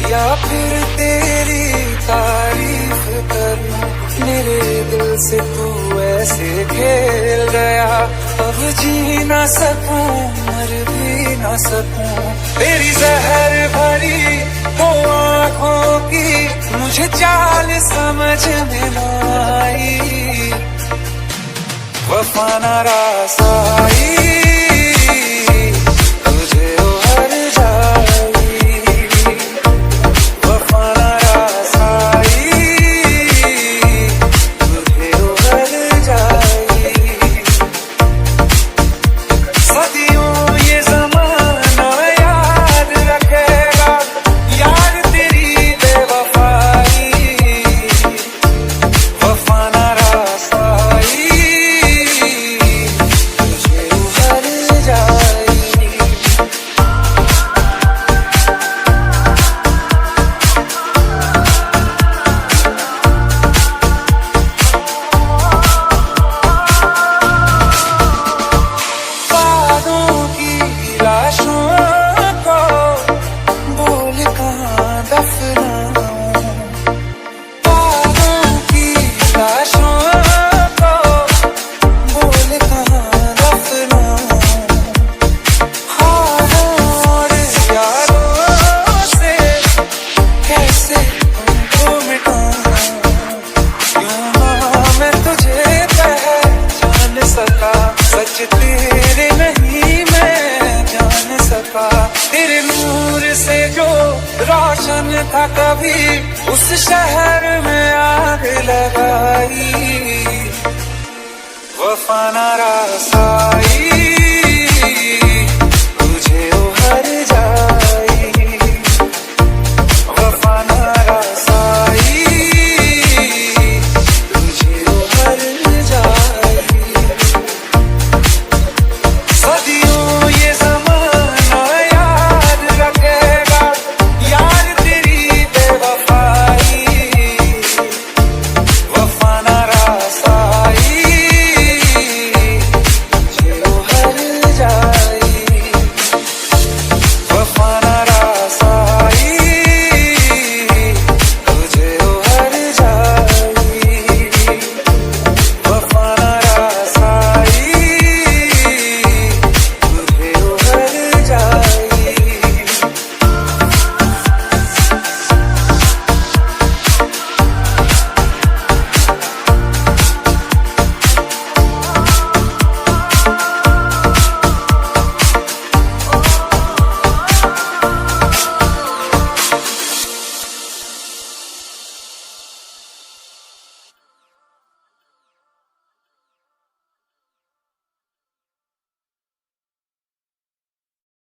या फिर तेरी तारीफ करूं। मेरे दिल से तू ऐसे खेल गया, अब जी ना सकूं मर भी ना सकूं। तेरी जहर भरी वो आँखों की मुझे चाल समझ में ना आई, वफा ना रास आई तुझे उभर जाई, वफा ना रास आई तुझे उभर जाई। सदियों ये ज़माना याद रखेगा यार तेरी बेवफाई, वफा ना रास आई तुझे उभर जाई। बादों की लाशों को बोल कहाँ दफनाऊं, बादों की लाशों को बोल कहाँ दफनाऊं। और यारों से कैसे तुमको मिटाऊं, क्यों ना मैं तुझे पहचान सका, सच तेरे नहीं मैं जान सका। तेरे नूर से जो रोशन था कभी उस शहर में आग लगाई, वफा ना रास आई